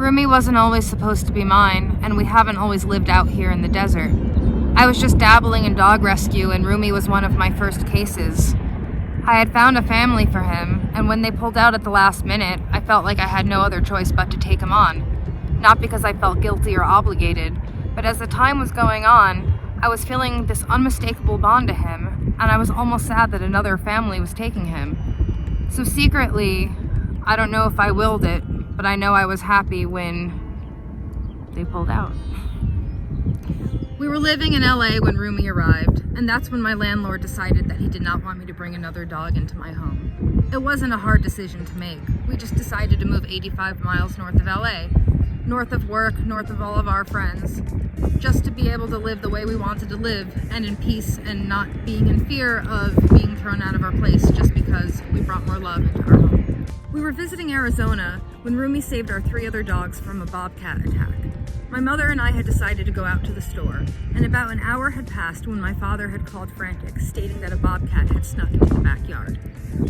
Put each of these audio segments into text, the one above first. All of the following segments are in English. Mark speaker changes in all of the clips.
Speaker 1: Rumi wasn't always supposed to be mine, and we haven't always lived out here in the desert. I was just dabbling in dog rescue, and Rumi was one of my first cases. I had found a family for him, and when they pulled out at the last minute, I felt like I had no other choice but to take him on. Not because I felt guilty or obligated, but as the time was going on, I was feeling this unmistakable bond to him, and I was almost sad that another family was taking him. So secretly, I don't know if I willed it, but I know I was happy when they pulled out. We were living in LA when Rumi arrived, and that's when my landlord decided that he did not want me to bring another dog into my home. It wasn't a hard decision to make. We just decided to move 85 miles north of LA, north of work, north of all of our friends, just to be able to live the way we wanted to live, and in peace and not being in fear of being thrown out of our place just because we brought more love into our home. We were visiting Arizona when Rumi saved our 3 other dogs from a bobcat attack. My mother and I had decided to go out to the store, and about an hour had passed when my father had called frantic, stating that a bobcat had snuck into the backyard.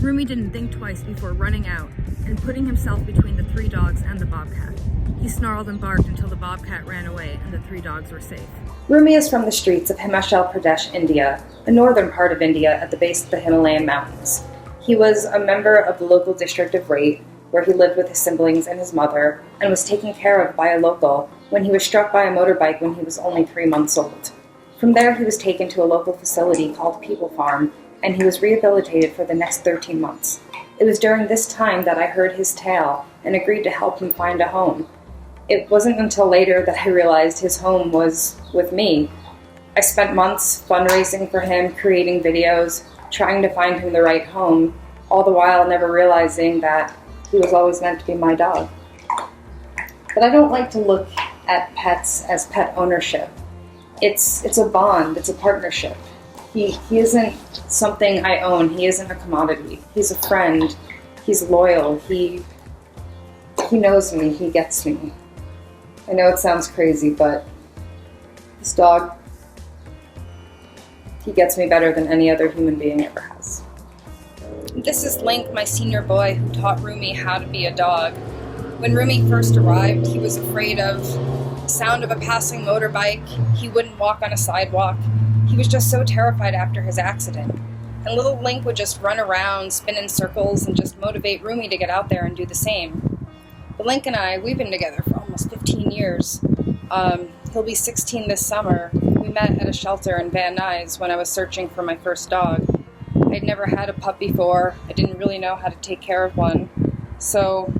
Speaker 1: Rumi didn't think twice before running out and putting himself between the 3 dogs and the bobcat. He snarled and barked until the bobcat ran away and the 3 dogs were safe.
Speaker 2: Rumi is from the streets of Himachal Pradesh, India, the northern part of India at the base of the Himalayan mountains. He was a member of the local district of Rate, where he lived with his siblings and his mother, and was taken care of by a local when he was struck by a motorbike when he was only 3 months old. From there, he was taken to a local facility called People Farm, and he was rehabilitated for the next 13 months. It was during this time that I heard his tale and agreed to help him find a home. It wasn't until later that I realized his home was with me. I spent months fundraising for him, creating videos, trying to find him the right home, all the while never realizing that he was always meant to be my dog. But I don't like to look at pets as pet ownership. It's a bond, it's a partnership. He isn't something I own, he isn't a commodity. He's a friend, he's loyal, he knows me, he gets me. I know it sounds crazy, but this dog, he gets me better than any other human being ever has. This is Link, my senior boy, who taught Rumi how to be a dog. When Rumi first arrived, he was afraid of the sound of a passing motorbike. He wouldn't walk on a sidewalk. He was just so terrified after his accident. And little Link would just run around, spin in circles, and just motivate Rumi to get out there and do the same. But Link and I, we've been together for almost 15 years. He'll be 16 this summer. We met at a shelter in Van Nuys when I was searching for my first dog. I'd never had a pup before. I didn't really know how to take care of one. So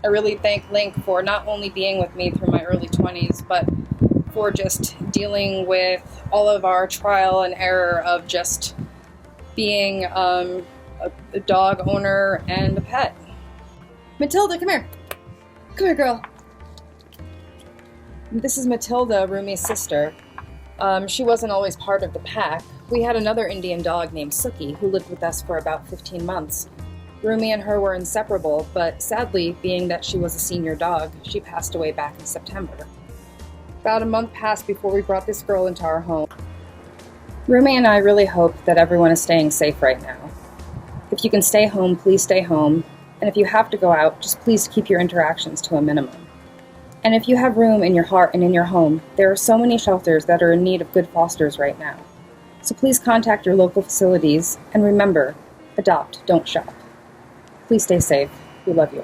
Speaker 2: I really thank Link for not only being with me through my early 20s, but for just dealing with all of our trial and error of just being a dog owner and a pet. Matilda, come here. Come here, girl. This is Matilda, Rumi's sister. She wasn't always part of the pack. We had another Indian dog named Suki who lived with us for about 15 months. Rumi and her were inseparable, but sadly, being that she was a senior dog, she passed away back in September. About a month passed before we brought this girl into our home. Rumi and I really hope that everyone is staying safe right now. If you can stay home, please stay home, and if you have to go out, just please keep your interactions to a minimum. And if you have room in your heart and in your home, there are so many shelters that are in need of good fosters right now. So please contact your local facilities, and remember, adopt, don't shop. Please stay safe. We love you.